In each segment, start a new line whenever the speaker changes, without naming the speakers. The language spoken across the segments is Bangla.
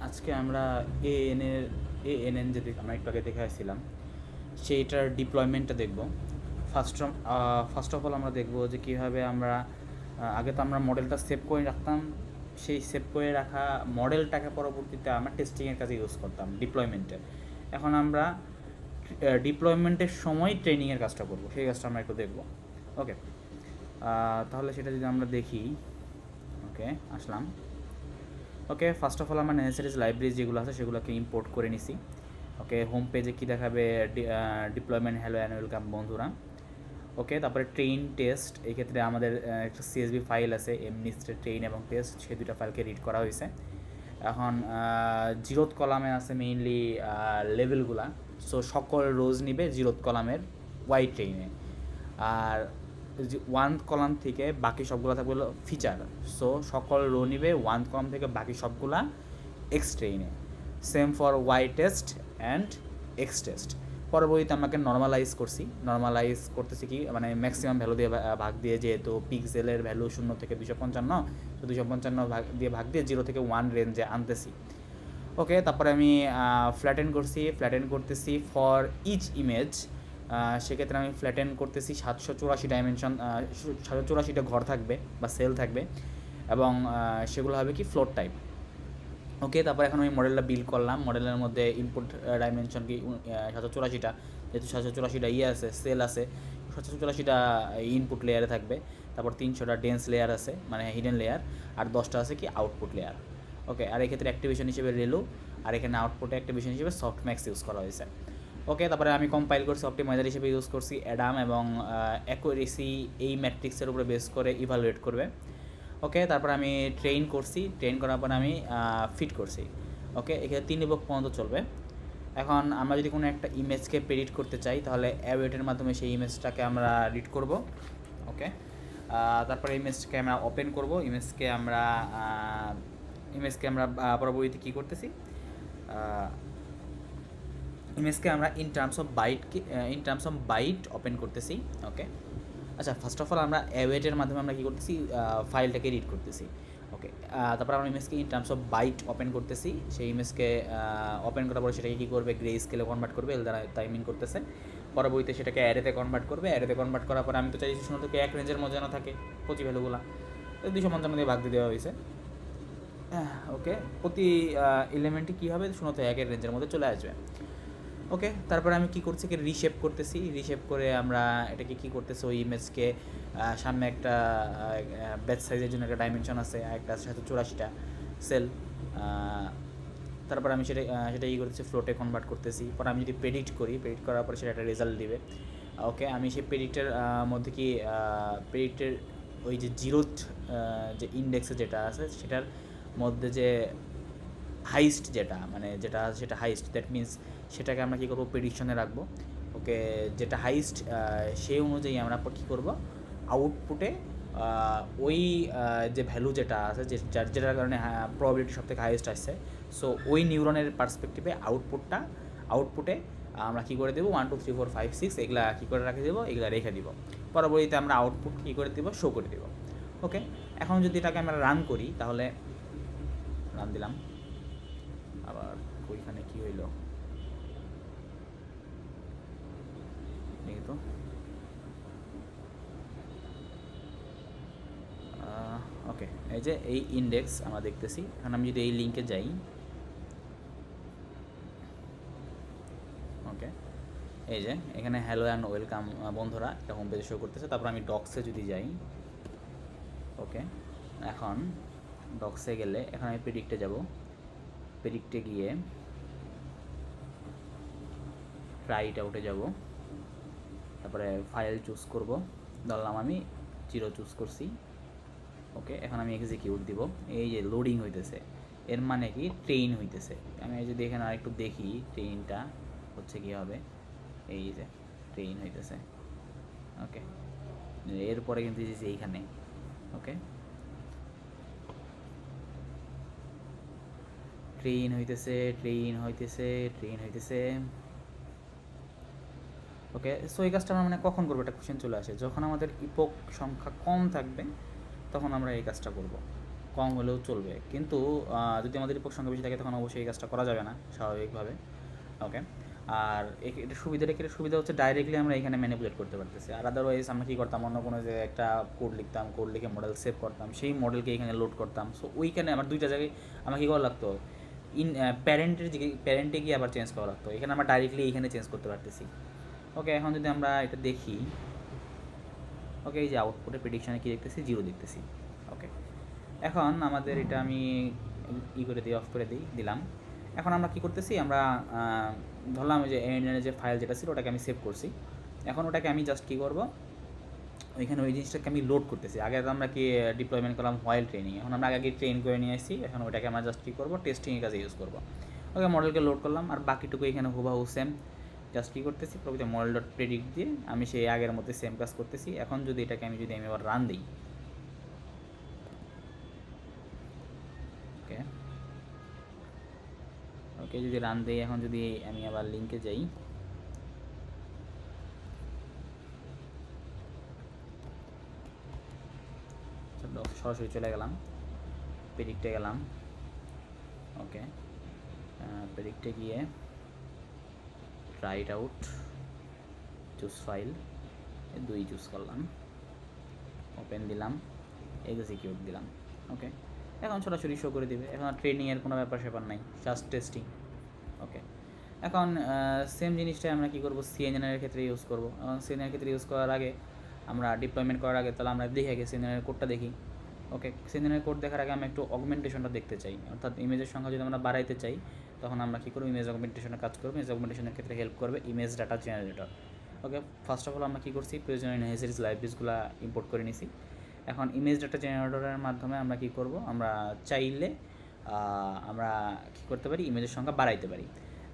আজকে আমরা এএনএন যে আমরা একটু আগে দেখে আসছিলাম সেইটার ডিপ্লয়মেন্টটা দেখব। ফার্স্ট অফ অল আমরা দেখব যে কীভাবে আমরা আগে তো আমরা মডেলটা সেভ করে রাখতাম, সেই সেভ করে রাখা মডেলটাকে পরবর্তীতে আমরা টেস্টিংয়ের কাজে ইউজ করতাম ডিপ্লয়মেন্টে। এখন আমরা ডিপ্লয়মেন্টের সময় ট্রেনিংয়ের কাজটা করব, সেই কাজটা আমরা একটু দেখব। ওকে, তাহলে সেটা যদি আমরা দেখি। ওকে, আসলাম। ওকে, ফার্স্ট অফ অল আমার নেসেসারিজ লাইব্রেরিজ যেগুলো আছে সেগুলোকে ইম্পোর্ট করে নিছি। ওকে, হোম পেজে কী দেখাবে, ডিপ্লয়মেন্ট হ্যালো অ্যান্ড ওয়েলকাম বন্ধুরা। ওকে, তারপরে ট্রেইন টেস্ট, এই ক্ষেত্রে আমাদের একটা সিএসভি ফাইল আছে এমনিস্ট্রে ট্রেইন এবং টেস্ট, সেই দুটো ফাইলকে রিড করা হয়েছে। এখন জিরোথ কলামে আছে মেইনলি লেভেলগুলা, সো সকল রোজ নিবে জিরোথ কলামের ওয়াই ট্রেইনে, আর ওয়ান কলাম থেকে বাকি সবগুলো থাকবে হলো ফিচার, সো সকল রো নিবে ওয়ান কলাম থেকে বাকি সবগুলা এক্স ট্রেইনে। Same for Y test and X test. পরবর্তীতে আমাকে নর্মালাইজ করতেছি কি, মানে ম্যাক্সিমাম ভ্যালু দিয়ে ভাগ দিয়ে, যেহেতু পিক্সেলের ভ্যালু 0 থেকে 255, তো 255 ভাগ দিয়ে 0 থেকে 1 রেঞ্জে আনতেছি। ওকে, তারপরে আমি ফ্ল্যাটেন করতেছি ফর ইচ ইমেজ। সেক্ষেত্রে আমি ফ্ল্যাটেন করতেছি 784 ডাইমেনশন, 784টা ঘর থাকবে বা সেল থাকবে, এবং সেগুলো হবে কি ফ্লোর টাইপ। ওকে, তারপর এখন আমি মডেলটা বিল্ড করলাম। মডেলের মধ্যে ইনপুট ডাইমেনশন কি 784টা, যেহেতু 784টা আছে, সেল আছে, 784টা ইনপুট লেয়ারে থাকবে। তারপর 300টা ডেন্স লেয়ার আছে, মানে হিডেন লেয়ার, আর 10টা আছে কি আউটপুট লেয়ার। ওকে, আর এক্ষেত্রে অ্যাক্টিভেশন হিসেবে রেলু, আর এখানে আউটপুটে অ্যাক্টিভেশন হিসেবে সফটম্যাক্স ইউজ করা হয়েছে। ওকে, তারপরে আমি কম্পাইল করছি, অপটিমাইজার হিসেবে ইউজ করছি অ্যাডাম, এবং অ্যাকুরেসি এই ম্যাট্রিক্সের উপরে বেস করে ইভালুয়েট করবে। ওকে, তারপর আমি ট্রেন করার পর আমি ফিট করছি। ওকে, এখানে 3 একক পর্যন্ত চলবে। এখন আমরা যদি কোনো একটা ইমেজকে প্রেডিক্ট করতে চাই, তাহলে অ্যাওয়েটের মাধ্যমে সেই ইমেজটাকে আমরা রিড করব। ওকে, তারপরে ইমেজকে আমরা ওপেন করব। ইমেজকে আমরা পরবর্তীতে কী করতেছি, ইমেজকে আমরা in terms of byte open করতেছি। ওকে, আচ্ছা, ফার্স্ট অফ অল আমরা অ্যাওয়েটের মাধ্যমে আমরা কী করতেছি, ফাইলটাকে রিড করতেছি। ওকে, তারপর আমরা ইমেজকে in terms of byte open করতেছি। সেই ইমেজকে ওপেন করার পরে সেটাকে কী করবে, গ্রে স্কেলে কনভার্ট করবে, এল দ্বারা টাইমিং করতেছে। পরবর্তীতে সেটাকে অ্যারেতে কনভার্ট করবে। অ্যারেতে কনভার্ট করার পরে আমি তো চাইছি 0 থেকে 1 রেঞ্জের মধ্যে যেন থাকে প্রতি ভ্যালুগুলো, 255 দিয়ে ভাগ দিয়ে দেওয়া হয়েছে। ওকে, প্রতি এলিমেন্টই কী হবে, 0 থেকে 1 রেঞ্জের মধ্যে চলে আসবে। ওকে, তারপরে আমি কী করছি, কি রিশেপ করতেছি। রিশেপ করে আমরা এটাকে কী করতেছি, ওই ইমেজকে সামনে একটা ব্যাচ সাইজের জন্য একটা ডাইমেনশন আছে, আর একটা 784টা সেল। তারপর আমি সেটা ই করতেছি, ফ্লোটে কনভার্ট করতেছি। পরে আমি যদি প্রেডিক্ট করার পরে সেটা একটা রেজাল্ট দিবে। ওকে, আমি সেই প্রেডিক্টের মধ্যে কি প্রেডিক্টের ওই যে জিরোথ যে ইন্ডেক্সে যেটা আছে সেটার মধ্যে যে হাইস্ট সেটা হাইস্ট, দ্যাট মিনস সেটাকে আমরা কী করবো, প্রেডিকশনে রাখবো। ওকে, যেটা হাইস্ট সেই অনুযায়ী আমরা কী করব, আউটপুটে ওই যে ভ্যালু যেটা আছে, যেটার কারণে প্রবাবিলিটি সব থেকে হাইয়েস্ট আসছে, সো ওই নিউরনের পার্সপেক্টিভে আউটপুটে আমরা কী করে দেবো, 1 2 3 4 5 6 এগুলা কী করে রেখে দেবো, এগুলা রেখে দিব। পরবর্তীতে আমরা আউটপুট কী করে দেবো, শো করে দেবো। ওকে, এখন যদি এটাকে আমরা রান করি, তাহলে রান দিলাম, আবার ওইখানে কী হইল দেখি তো। ওকে, এই যে এই ইন্ডেক্স আমরা দেখতেছি। এখন আমি যদি এই লিঙ্কে যাই, ওকে, এই যে এখানে হ্যালো অ্যান্ড ওয়েলকাম বন্ধুরা একটা হোম পেজে শো করতেছে। তারপর আমি ডক্সে যদি যাই, ওকে, এখন ডক্সে গেলে এখন আমি প্রেডিক্টে যাব। প্রেডিক্টে গিয়ে রাইট আউটে যাব, তারপরে ফাইল চুজ করব, ধরলাম আমি 0 চুজ করছি। ওকে, এখন আমি এক্সিকিউট দিব। এই যে লোডিং হইতেছে, এর মানে কি ট্রেন হইতেছে। আমি যদি এখানে আরেকটু দেখি ট্রেনটা হচ্ছে কী হবে, এই যে ট্রেন হইতেছে। ওকে, এরপরে কিন্তু এইখানে, ওকে, ট্রেন হইতেছে। ওকে, সো এই কাজটা আমরা মানে কখন করবো, একটা কোশ্চেন চলে আসে, যখন আমাদের ইপোক সংখ্যা কম থাকবে তখন আমরা এই কাজটা করব। কম হলেও চলবে, কিন্তু যদি আমাদের রিপোর্ট সংখ্যা বেশি থাকে তখন অবশ্যই এই কাজটা করা যাবে না স্বাভাবিকভাবে। ওকে, আর এটা সুবিধা রেখে সুবিধা হচ্ছে ডাইরেক্টলি আমরা এখানে ম্যানিপুলেট করতে পারতেছি। আর আদারওয়াইজ আমরা কী করতাম, অন্য কোনো যে একটা কোড লিখতাম, কোড লিখে মডেল সেভ করতাম, সেই মডেলকে এখানে লোড করতাম। সো ওইখানে আমার দুইটা জায়গায় আমার কী করা লাগতো, প্যারেন্টে গিয়ে আবার চেঞ্জ করা লাগতো। এখানে আমরা ডাইরেক্টলি এইখানে চেঞ্জ করতে পারতেছি। ওকে, এখন যদি আমরা এটা দেখি, ওকে, এই যে আউটপুটের প্রেডিকশানে কী দেখতেছি, 0 দেখতেছি। ওকে, এখন আমাদের এটা আমি করে দিই, অফ করে দিলাম। এখন আমরা কী করতেছি, আমরা ধরলাম যে এনের যে ফাইল যেটা ছিল ওটাকে আমি সেভ করছি। এখন ওটাকে আমি জাস্ট কী করবো, ওইখানে ওই জিনিসটাকে আমি লোড করতেছি। আগে আমরা কি ডিপ্লয়মেন্ট করলাম হোয়াইল ট্রেনিং, এখন আমরা আগে ট্রেন করে নিয়ে আসছি, এখন ওটাকে আমরা জাস্ট কী করবো, টেস্টিংয়ের কাজে ইউজ করবো। ওকে, মডেলকে লোড করলাম, আর বাকিটুকু এখানে হুবাহু সেম। জাস্ট কী করতেছি, প্রকৃত মডেল ডট প্রেডিক্ট দিয়ে আমি সেই আগের মধ্যে সেম কাজ করতেছি। এখন যদি এটাকে আমি এবার রান দিই, ওকে ওকে, যদি রান দিই, এখন যদি আমি আবার লিঙ্কে যাই, সরাসরি চলে গেলাম, প্রেডিক্টে গেলাম। ওকে, প্রেডিক্টে গিয়ে try it out, choose file, 2 choose করলাম, ওপেন দিলাম, এক্সিকিউট দিলাম। ওকে, এখন সরাসরি শো করে দিবে। এখন ট্রেনিংয়ের কোনো ব্যাপার স্যাপার নাই, জাস্ট টেস্টিং। ওকে, এখন সেম জিনিসটাই আমরা কী করবো, সিএনএনের ক্ষেত্রে ইউজ করবো। এখন সিএনএনের ক্ষেত্রে ইউজ করার আগে, আমরা ডিপ্লয়মেন্ট করার আগে তাহলে আমরা দেখে আগে সিএনএনের কোডটা দেখি। ওকে, সিএনএনের কোড দেখার আগে আমি একটু অগমেন্টেশনটা দেখতে চাই, অর্থাৎ ইমেজের সংখ্যা যদি আমরা বাড়াইতে চাই তখন আমরা কী করবো, ইমেজ অগমেন্টেশনের কাজ করবো। ইমেজ অগমেন্টেশনের ক্ষেত্রে হেল্প করবে image data generator. Okay, first of all আমরা কী করছি, প্রয়োজনীয় নেসেসারি লাইব্রেরিজগুলো ইম্পোর্ট করে নিছি। এখন ইমেজ ডাটা জেনারেটরের মাধ্যমে আমরা কী করব, আমরা চাইলে আমরা কী করতে পারি, ইমেজের সংখ্যা বাড়াইতে পারি।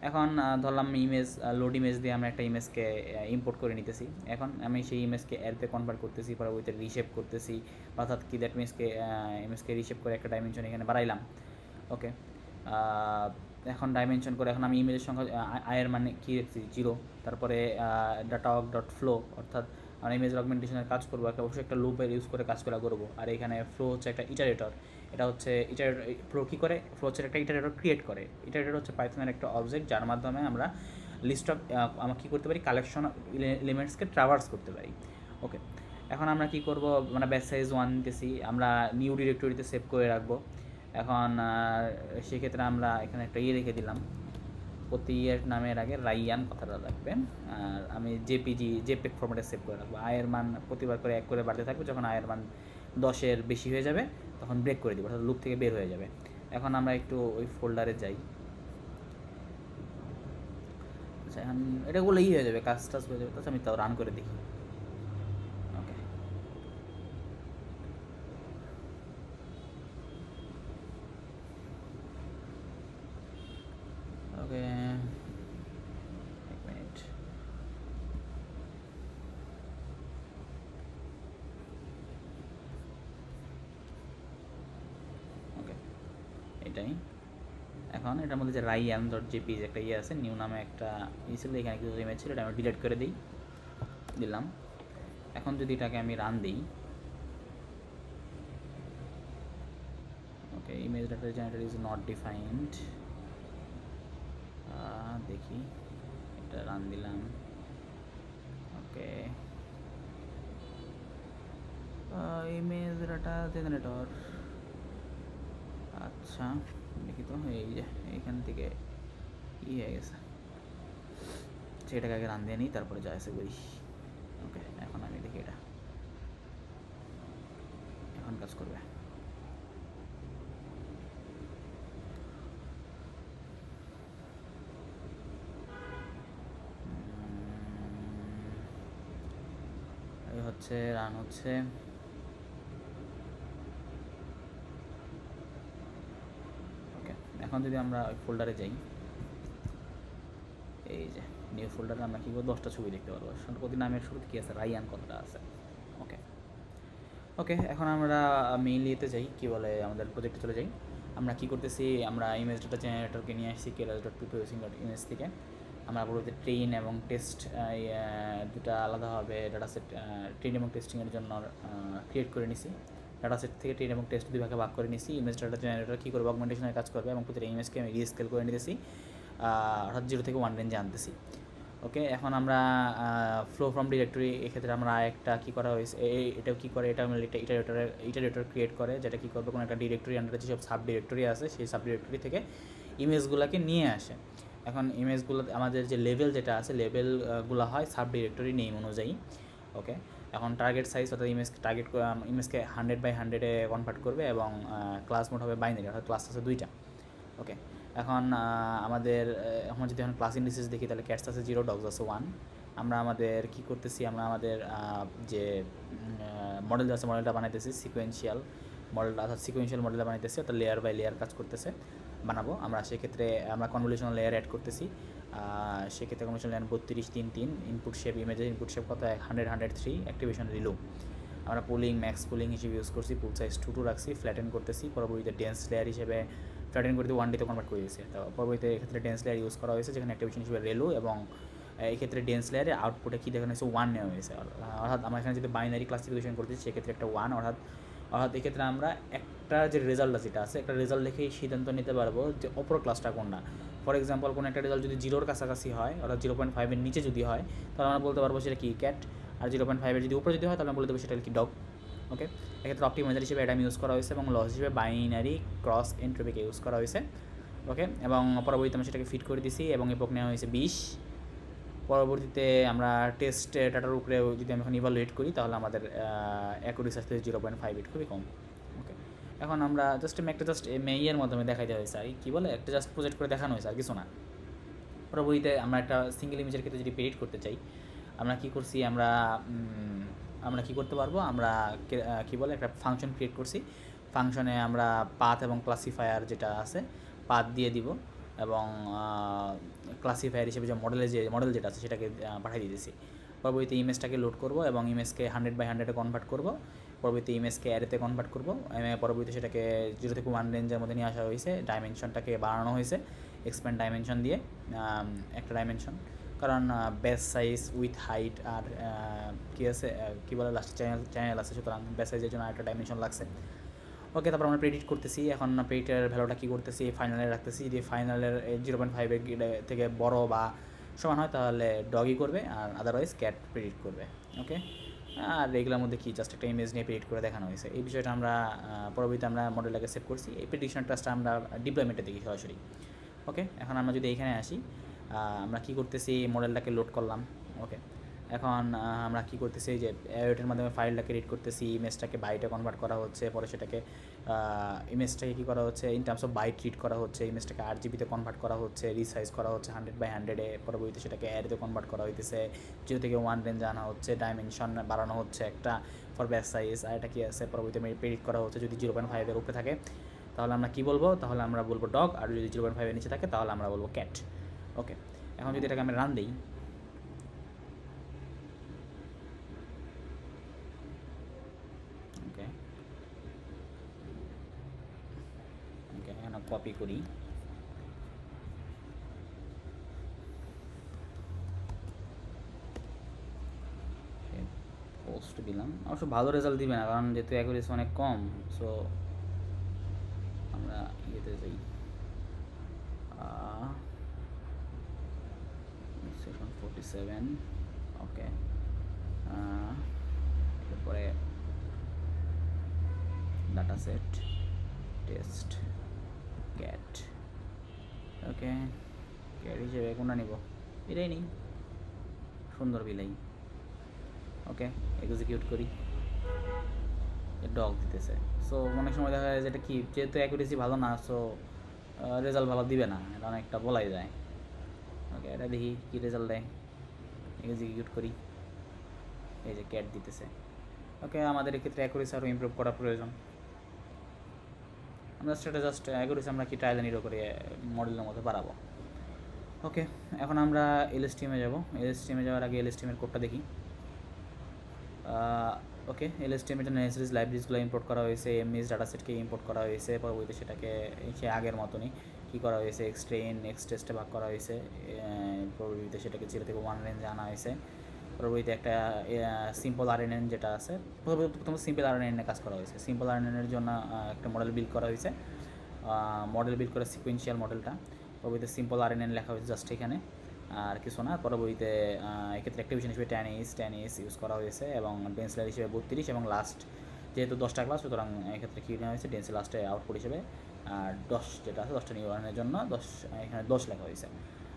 এখন ধরলাম ইমেজ লোড ইমেজ দিয়ে আমরা একটা ইমেজকে ইম্পোর্ট করে নিতেছি। এখন আমি সেই ইমেজকে অ্যারতে কনভার্ট করতেছি, পরবর্তীতে রিশেপ করতেছি, অর্থাৎ কি দ্যাট মিনসকে ইমেজকে রিশেপ করে একটা ডাইমেনশন এখানে বাড়াইলাম। ওকে, এখন ডাইমেনশন করে এখন আমি ইমেজের সংখ্যা আয়ের মানে কী দেখছি, 0। তারপরে ডাটা অক ডট ফ্লো, অর্থাৎ আমরা ইমেজ অগমেন্টেশনের কাজ করবো, অবশ্যই একটা লুপের ইউজ করে কাজ করা করবো। আর এখানে ফ্লো হচ্ছে একটা ইটারেটর, এটা হচ্ছে ইটারেটর। ফ্লো কী করে, ফ্লো হচ্ছে একটা ইটারেটর ক্রিয়েট করে। ইটারেটর হচ্ছে পাইথনের একটা অবজেক্ট, যার মাধ্যমে আমরা লিস্ট অফ আমরা কী করতে পারি, কালেকশন অফ এলিমেন্টসকে ট্রাভার্স করতে পারি। ওকে, এখন আমরা কী করবো, মানে ব্যাচ সাইজ 1 নিতেছি, আমরা নিউ ডিরেক্টরিতে সেভ করে রাখবো। এখন সেক্ষেত্রে আমরা এখানে একটা রেখে দিলাম, প্রতি ইয়ের নামের আগে রাইয়ান কথাটা রাখবে। আর আমি জেপেক ফরম্যাটে সেভ করে রাখবো। আয়ের মান প্রতিবার করে 1 করে বাড়তে থাকবে, যখন আয়ের মান 10-এর বেশি হয়ে যাবে তখন ব্রেক করে দিব, অর্থাৎ লুপ থেকে বের হয়ে যাবে। এখন আমরা একটু ওই ফোল্ডারে যাই। আচ্ছা, এখন এটা বলেই হয়ে যাবে, কাজ টাজ হয়ে যাবে। তাছাড়া আমি তাও রান করে দেখি। ওকে, ওকে, এক মিনিট। ওকে, এটাই। এখন এটার মধ্যে যে রাইয়ান ডট জেপিজি একটা আছে, নিউ নামে একটা ছিল, এখানে কিছু ইমেজ ছিল, এটা আমি ডিলিট করে দিলাম। এখন যদি এটাকে আমি রান দিই, okay, image data generator is not defined. দেখি, এটা রান দিলাম। ওকে, ইমেজ ডাটা জেনারেটর, আচ্ছা দেখি তো, এই যে এইখান থেকে হয়ে গেছে, সেটাকে আগে রান দিয়ে নিই, তারপরে যা আছে করি। ওকে, এখন আমি দেখি এটা এখন কাজ করবে। হচ্ছে রান হচ্ছে। ওকে, এখন যদি আমরা ওই ফোল্ডারে যাই, এই যে নিউ ফোল্ডারে আমরা কী করবো, 10টা ছবি দেখতে পারবো। প্রতি নামের শুরুতে কী আছে, রাইয়ান কথাটা আছে। ওকে, ওকে, এখন আমরা মেইনলি এতে যাই, কী বলে, আমাদের প্রজেক্টে চলে যাই। আমরা কী করতেছি, আমরা ইমেজ ডাটা জেনারেটরকে নিয়ে আসছি কেরাস ডট পিপ্রসিং ডট ইমেজ থেকে। আমরা পরবর্তী ট্রেন এবং টেস্ট দুটা আলাদাভাবে ডাটা সেট ট্রেন এবং টেস্টিংয়ের জন্য ক্রিয়েট করে নিছি। ডাটা সেট থেকে ট্রেন এবং টেস্ট দুই ভাগে ভাগ করে নিয়েছি। ইমেজ ডাটা জেনারেটর কী করবে, অগমেন্টেশনের কাজ করবে এবং প্রতিটা ইমেজকে আমি রিস্কেল করে নিতেছি, অর্থাৎ 0 থেকে 1 রেঞ্জে আনতেছি। ওকে, এখন আমরা ফ্লো ফ্রম ডিরেক্টরি, এক্ষেত্রে আমরা একটা কী করা হয়েছে, এটাও কী করে, এটা ইটারেটর ক্রিয়েট করে, যেটা কী করবে কোনো একটা ডিরেক্টরি আন্ডারে যেসব সাব ডিরেক্টরি আছে সেই সাব ডিরেক্টরি থেকে ইমেজগুলোকে নিয়ে আসে। এখন ইমেজগুলো আমাদের যে লেভেল যেটা আছে, লেভেলগুলো হয় সাব ডিরেক্টরি নেম অনুযায়ী। ওকে, এখন টার্গেট সাইজ অর্থাৎ ইমেজকে 100/100-এ কনভার্ট করবে এবং ক্লাস মোড হবে বাইনারি, অর্থাৎ ক্লাস আছে 2টা। ওকে, এখন আমাদের এখন যদি এখন ক্লাস ইন্ডিসেস দেখি তাহলে ক্যাটস আছে 0, ডগস আছে 1। আমরা আমাদের কী করতেছি, আমরা আমাদের যে মডেল আছে মডেলটা বানাইতেছি সিকোয়েন্সিয়াল মডেল, অর্থাৎ সিকোয়েন্সিয়াল মডেলটা বানাইতেছি, অর্থাৎ লেয়ার বাই লেয়ার কাজ করতেছে বানাবো আমরা। সেক্ষেত্রে আমরা কনভলিউশনাল লেয়ার অ্যাড করতেছি। সেক্ষেত্রে কনভলিউশনাল লেয়ার 32, 3, 3। ইনপুট শেপ, ইমেজের ইনপুট শেপ কত 100, 103। অ্যাক্টিভেশন রিলো আমরা পুলিং ম্যাক্স পুলিং হিসেবে ইউজ করছি, পুল সাইজ 2 রাখছি, ফ্ল্যাটেন করতেছি। পরবর্তীতে ডেন্স লেয়ার হিসেবে ফ্ল্যাটেন করে 1Dতে কনভার্ট করে দিয়েছি। তো পরবর্তীতে এক্ষেত্রে ডেন্স লেয়ার ইউজ করা হয়েছে, যেখানে অ্যাক্টিভেশন হিসেবে রেলো, এবং এই ক্ষেত্রে ডেন্স লেয়ারে আউটপুটে কী দেখানো হয়েছে 1 নেওয়া হয়েছে। অর্থাৎ আমরা এখানে যদি বাইনারি ক্লাসিফিকেশন করতেছি সেক্ষেত্রে একটা 1, অর্থাৎ এক্ষেত্রে আমরা একটা যে রেজাল্টটা যেটা আছে, একটা রেজাল্ট দেখেই সিদ্ধান্ত নিতে পারবো যে অপর ক্লাসটা কোনটা। ফর এক্সাম্পল, কোনো একটা রেজাল্ট যদি 0-র কাছাকাছি হয়, অর্থাৎ 0.5-এর নিচে যদি হয়, তাহলে আমরা বলতে পারবো সেটা কি ক্যাট, আর 0.5-এর যদি উপরে যদি হয় তাহলে আমরা বলতে পারবো সেটা কি ডগ। ওকে, এক্ষেত্রে অপটিমাইজার হিসেবে অ্যাডাম ইউজ করা হয়েছে এবং লস হিসেবে বাইনারি ক্রস এন্ট্রপিকে ইউজ করা হয়েছে। ওকে, এবং পরবর্তীতে আমরা সেটাকে ফিট করে দিছি এবং এপক নেওয়া হয়েছে 20। পরবর্তীতে আমরা টেস্ট ডাটার উপরে যদি আমি এখন ইভালুয়েট করি তাহলে আমাদের অ্যাকুরেসি আসতে 0.58, খুবই কম। ওকে, এখন আমরা জাস্ট মেইয়ের মাধ্যমে দেখাইতে হয়েছে আর কী বলে, একটা জাস্ট প্রজেক্ট করে দেখানো হয়েছে আর কিছু না। পরবর্তীতে আমরা একটা সিঙ্গেল ইমেজের ক্ষেত্রে যদি প্রেডিক্ট করতে চাই, আমরা কী করছি, আমরা কী করতে পারবো, আমরা কী বলে একটা ফাংশন ক্রিয়েট করছি। ফাংশনে আমরা পাথ এবং ক্লাসিফায়ার যেটা আছে পাথ দিয়ে দিব এবং ক্লাসিফায়ার হিসেবে যে মডেল যেটা আছে সেটাকে পাঠিয়ে দিয়েছি। পরবর্তীতে ইমেজটাকে লোড করব এবং ইমেজকে 100/100-এ কনভার্ট করব। পরবর্তীতে ইমেজকে অ্যারেতে কনভার্ট করব। পরবর্তীতে সেটাকে 0 থেকে 1 রেঞ্জের মধ্যে নিয়ে আসা হয়েছে। ডাইমেনশনটাকে বাড়ানো হয়েছে এক্সপ্যান্ড ডাইমেনশন দিয়ে, একটা ডাইমেনশন, কারণ বেস সাইজ উইথ হাইট আর কী আছে কী বলে লাস্ট চ্যানেল আছে, সুতরাং বেস সাইজের জন্য একটা ডাইমেনশন লাগছে। ওকে, তারপর আমরা প্রেডিক্ট করতেছি। এখন প্রেডিক্টের ভ্যালুটা কী করতেছি, ফাইনালে রাখতেছি। যদি ফাইনালের 0.5-এর থেকে বড় বা সমান হয় তাহলে ডগই করবে, আর আদারওয়াইজ ক্যাট প্রেডিক্ট করবে। ওকে, আর এগুলোর মধ্যে কি জাস্ট একটা ইমেজ নিয়ে প্রেডিক্ট করে দেখানো হয়েছে। এই বিষয়টা আমরা পরবর্তীতে আমরা মডেলটাকে সেভ করছি। এই প্রেডিকশন টাস্কটা আমরা ডিপ্লয়মেন্টে দেখি সরাসরি। ওকে, এখন আমরা যদি এইখানে আসি, আমরা কী করতেছি, মডেলটাকে লোড করলাম। ওকে, এখন আমরা কী করতেছি, যে এর মাধ্যমে ফাইলটাকে রিড করতেছি, ইমেজটাকে বাইটে কনভার্ট করা হচ্ছে, পরে সেটাকে ইমেজটাকে কী করা হচ্ছে, in terms of byte read করা হচ্ছে, ইমেজটাকে 8GB কনভার্ট করা হচ্ছে, রিসাইজ করা হচ্ছে 100/100-এ। পরবর্তীতে সেটাকে অ্যারেতে কনভার্ট করা হইতেছে, 0 থেকে 1 রেঞ্জ আনা হচ্ছে, ডাইমেনশন বাড়ানো হচ্ছে একটা ফর ব্যাস সাইজ। আর এটা কী আছে, পরবর্তীতে প্রেডিক্ট করা হচ্ছে যদি 0.5-এর উপরে থাকে তাহলে আমরা কী বলবো, তাহলে আমরা বলবো ডগ, আর যদি 0.5-এর নিচে থাকে তাহলে আমরা বলবো ক্যাট। ওকে, এখন যদি এটাকে আমি রান দিই, কপি করি, পোস্ট দিলাম। অবশ্য ভালো রেজাল্ট দিবে না, কারণ যেহেতু অ্যাকুরেসি অনেক কম। সো আমরা ইয়েতে যাই, 47। ওকে, এরপরে ডাটা সেট টেস্ট ক্যাট। ওকে, ক্যাট হিসেবে কোনটা নিব, এটাই নেই, সুন্দর বিলাই। ওকে, এক্সিকিউট করি, ডগ দিতেছে। সো অনেক সময় দেখা যায় যেটা কি, যেহেতু অ্যাকুরেসি ভালো না, সো রেজাল্ট ভালো দিবে না, এটা অনেকটা বলাই যায়। ওকে, এটা দেখি কী রেজাল্ট দেয়, এক্সিকিউট করি, এই যে ক্যাট দিতেছে। ওকে, আমাদের এক্ষেত্রে অ্যাকুরেসি আরও ইমপ্রুভ করা প্রয়োজন। আমরা সেটা জাস্ট অ্যাকুরেসি আমরা কি ট্রায়াল এন্ড এরর করে মডেলের মধ্যে বাড়াবো। ওকে, এখন আমরা এলএসটিএমে যাব। এলএসটিএমে যাওয়ার আগে এলএসটিএমের কোডটা দেখি। ওকে, এলএসটিএম এটা নেসেসারিজ লাইব্রেরিজগুলো ইম্পোর্ট করা হয়েছে, এমএস ডাটা সেটকে ইম্পোর্ট করা হয়েছে। পরবর্তীতে সেটাকে সে আগের মতনই কী করা হয়েছে, এক্সট্রেন এক্স টেস্টে ভাগ করা হয়েছে। পরবর্তীতে সেটাকে 0 থেকে 1 রেঞ্জে আনা হয়েছে। পরবর্তীতে একটা সিম্পল আরএনএন যেটা আছে, প্রথম সিম্পল আরএনএনে কাজ করা হয়েছে। সিম্পল আরএনএনের জন্য একটা মডেল বিল্ড করা হয়েছে, মডেল বিল্ড করে সিকুয়েন্সিয়াল মডেলটা। পরবর্তীতে সিম্পল আরএনএন লেখা হয়েছে জাস্ট এখানে, আর কিছু না। পরবর্তীতে এক্ষেত্রে অ্যাক্টিভেশন হিসেবে 10 ইউজ করা হয়েছে এবং ডেন্সিলার হিসেবে 32, এবং লাস্ট যেহেতু 10টা ক্লাস, সুতরাং এক্ষেত্রে কী নেওয়া হয়েছে, ডেন্সি লাস্টে আউটপুট হিসেবে 10 যেটা আছে 10টা নিউরনের জন্য 10, এখানে 10 লেখা হয়েছে।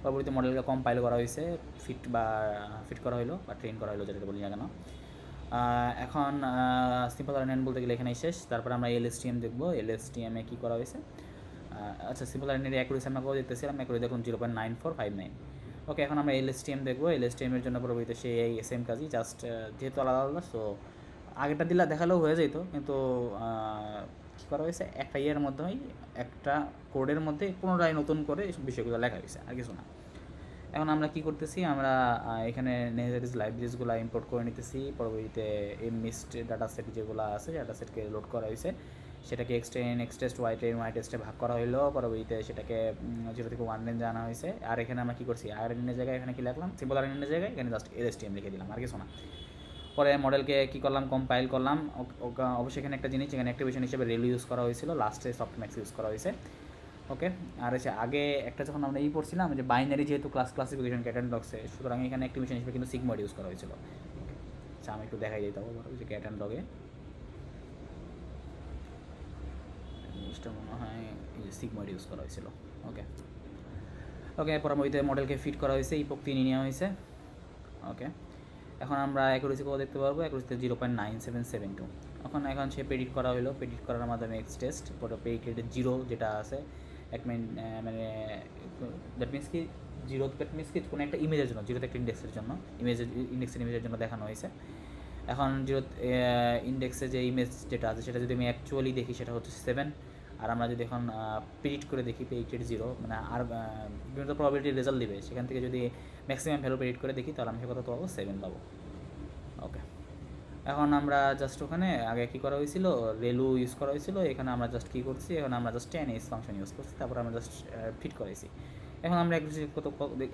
পরবর্তীতে মডেলকে কম্পাইল করা হয়েছে, ফিট করা হলো বা ট্রেন করা হলো, যেটাকে বলি না কেন। এখন সিম্পল আরএনএন বলতে গেলে এখানেই শেষ। তারপরে আমরা এলএসটিএম দেখবো। এলএসটিএমে কী করা হয়েছে, আচ্ছা সিম্পল আরএনএনের অ্যাকুরেসি আমরা কত দেখতেছিলাম, অ্যাকুরেসি দেখুন 0.9459। ওকে, এখন আমরা এলএসটিএম দেখবো। এলএসটিএমের জন্য পরবর্তীতে সেই সেম কাজই, জাস্ট যেহেতু আলাদা আলাদা, সো আগেরটা দিলে দেখালেও হয়ে যেত, কিন্তু কী করা হয়েছে, একটা ইয়ের মধ্যেই একটা কোডের মধ্যে পুনরায় নতুন করে বিষয়গুলো লেখা হয়েছে, আর কিছু না। এখন আমরা কি করতেছি, আমরা এখানে নেসেসারিজ লাইব্রেরিজগুলো ইম্পোর্ট করে নিতেছি। পরবর্তীতে মিস্ট ডাটা সেট যেগুলো আছে, ডাটা সেটকে লোড করা হয়েছে, সেটাকে এক্সটেস্ট ওয়াই টেস্টে ভাগ করা হলো। পরবর্তীতে সেটাকে 0 থেকে 1 রেঞ্জে আনা হয়েছে। আর এখানে আমরা কী করছি, আরএনএনের জায়গায় এখানে কী লিখলাম, সিম্পল আরএনএনের জায়গায় এখানে জাস্ট এলএসটিএম লিখে দিলাম, আর কিছু না। পরে মডেলকে কী করলাম, কম্পাইল করলাম। অবশ্যই এখানে একটা জিনিস, এখানে অ্যাক্টিভেশন হিসেবে রেলু ইউজ করা হয়েছিল, লাস্টে সফটম্যাক্স ইউজ করা হয়েছে। ওকে, আর হচ্ছে আগে একটা যখন আমরা পড়ছিলাম যে বাইনারি যেহেতু ক্লাসিফিকেশন ক্যাট অ্যান্ড ডগসে, সুতরাং এখানে অ্যাক্টিভেশন হিসেবে কিন্তু সিগময়েড ইউজ করা হয়েছিল। আচ্ছা, আমি একটু দেখাই দিতে পারবো যে ক্যাট অ্যান্ড ডগে জিনিসটা মনে হয় সিগময়েড ইউজ করা হয়েছিল। ওকে, পরবর্তীতে মডেলকে ফিট করা হয়েছে, ইপক 3 নেওয়া হয়েছে। ওকে, এখন আমরা অ্যাকুরেসি কত দেখতে পারবো, অ্যাকুরেসিতে 0.9772। এখন সে প্রেডিট করা হলো, প্রেডিট করার মাধ্যমে এক্সটেস্ট, পরে প্রেডিটেড 0 যেটা আছে, মানে দ্যাট মিনস কি 0, দ্যাট মিনস কি কোনো একটা ইমেজের জন্য, 0তে একটা ইন্ডেক্সের জন্য, ইমেজের জন্য দেখানো হয়েছে। এখন 0 ইন্ডেক্সে যে ইমেজ যেটা আছে, সেটা যদি আমি অ্যাকচুয়ালি দেখি, সেটা হচ্ছে 7। আর আমরা যদি এখন প্রেডিক্ট করে দেখি প্রেডিক্টেড 0, মানে আর বিভিন্ন প্রবাবিলিটির রেজাল্ট দিবে, সেখান থেকে যদি ম্যাক্সিমাম ভ্যালু প্রেডিক্ট করে দেখি, তাহলে আমি কত পাবো, 7 পাবো। ওকে, এখন আমরা জাস্ট ওখানে আগে কী করা হয়েছিল, রেলু ইউজ করা হয়েছিল, এখানে আমরা জাস্ট কী করছি, এখন আমরা জাস্ট 10 ফাংশন ইউজ করছি, তারপর আমরা জাস্ট ফিট করেছি। এখন আমরা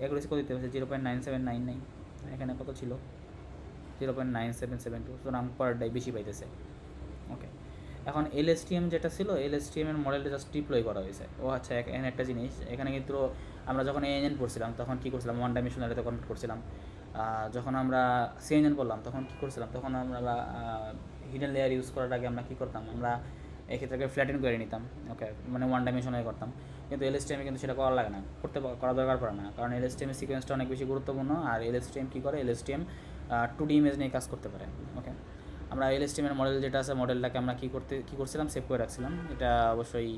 অ্যাকুরেসি কত দিতে পারছি, 0.9799। এখানে কত ছিল, 0.9772, সুতরাং পার ডে বেশি পাইতেছে। ওকে, এখন এলএসটিএম যেটা ছিল, এলএসটিএমের মডেলটা জাস্ট ডিপ্লয় করা হয়েছে। আচ্ছা, এখানে একটা জিনিস, এখানে কিন্তু আমরা যখন এএনএন পড়ছিলাম তখন কী করছিলাম, 1 ডাইমেনশনালিতে কনভার্ট করছিলাম। যখন আমরা সিএনএন করলাম তখন কী করছিলাম, তখন আমরা হিডেন লেয়ার ইউজ করার আগে আমরা কী করতাম, আমরা এক্ষেত্রে ফ্ল্যাটেন করে নিতাম। ওকে, মানে 1 ডাইমেনশনালি করতাম, কিন্তু এলএসটিএমে কিন্তু সেটা করা লাগে না, করা দরকার পড়ে না, কারণ এলএসটিএমের সিকোয়েন্সটা অনেক বেশি গুরুত্বপূর্ণ। আর এলএসটিএম কী করে, এলএসটিএম 2D ইমেজ নিয়ে কাজ করতে পারে। ওকে, আমরা এলএসটিএমের মডেল যেটা আছে, মডেলটাকে আমরা কী করছিলাম, সেভ করে রাখছিলাম। এটা অবশ্যই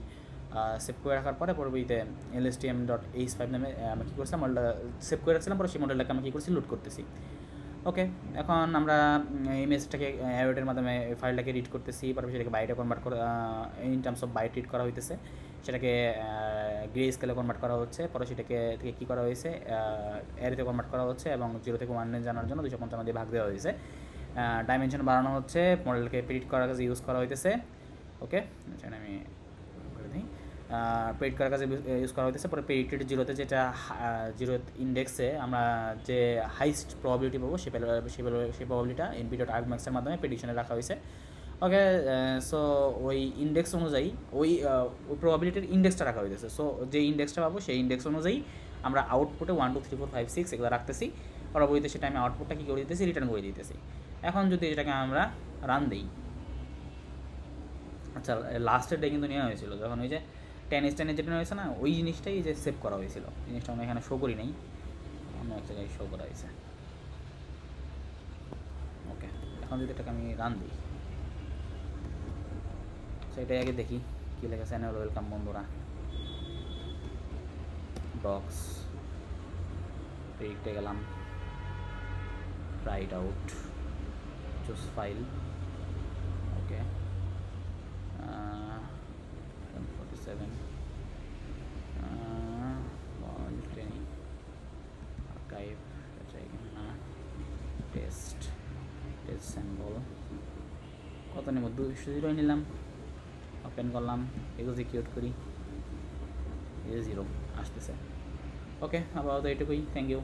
সেভ করে রাখার পরে পরবর্তীতে lstm.h5 নামে আমরা কী করছিলাম, মডেলটা সেভ করে রাখছিলাম, পরে সেই মডেলটাকে আমরা কী করছি, লোড করতেছি। ওকে, এখন আমরা ইমেজটাকে অ্যারোটের মাধ্যমে ফাইলটাকে রিড করতেছি, পরে সেটাকে বাইটে কনভার্ট করা, in terms of byte read করা হইতেছে, সেটাকে গ্রে স্কেলে কনভার্ট করা হচ্ছে, পরে সেটাকে থেকে কী করা হয়েছে, অ্যারেতে কনভার্ট করা হচ্ছে, এবং 0 থেকে 1 রেঞ্জ জানার জন্য 255 দিয়ে ভাগ দেওয়া হয়েছে। ডাইমেনশন বাড়ানো হচ্ছে, মডেলকে প্রেডিক্ট করার কাজে ইউজ করা হইতেছে। ওকে, আমি করে দিই, প্রেডিক্ট করার কাজে ইউজ করা হইতেছে। পরে প্রেডিক্টেড 0তে যেটা 0 ইন্ডেক্সে আমরা যে হাইস্ট প্রবাবিলিটি পাবো, সেই প্রবাবিলিটিটা np.argmax-এর মাধ্যমে প্রেডিকশনে রাখা হয়েছে। ওকে, সো ওই ইন্ডেক্স অনুযায়ী ওই প্রবাবিলিটির ইন্ডেক্সটা রাখা হইতেছে। সো যে ইন্ডেক্সটা পাবো সেই ইন্ডেক্স অনুযায়ী আমরা আউটপুটে 1 2 3 4 5 6 এগুলো রাখতেছি। পরবর্তীতে সেটা আমি আউটপুটটা কী করে দিতেছি, রিটার্ন করে দিতেছি। এখন যদি এটাকে আমরা রান দিই, আচ্ছা লাস্টের ডে কিন্তু নেওয়া হয়েছিল যখন ওই যে 10 যেটা নেওয়া হয়েছে না, ওই জিনিসটাই যে সেভ করা হয়েছিল, জিনিসটা আমরা এখানে শো করি নাই, অন্য এক জায়গায় শো করা হয়েছে। ওকে, এখন যদি এটাকে আমি রান দিই, সেটাই আগে দেখি কী লেগেছে। ওয়েলকাম বন্ধুরা, বক্স প্রেডিক্টে গেলাম, রাইট আউট, চুজ ফাইল। ওকে, 47 আর্কাইভ, টেস্ট স্যাম্পল কত নেব, 200 নিলাম। ওপেন করলাম, এক্সিকিউট করি, 0 আসতেছে। ওকে, আপাতত এটুকুই, থ্যাংক ইউ।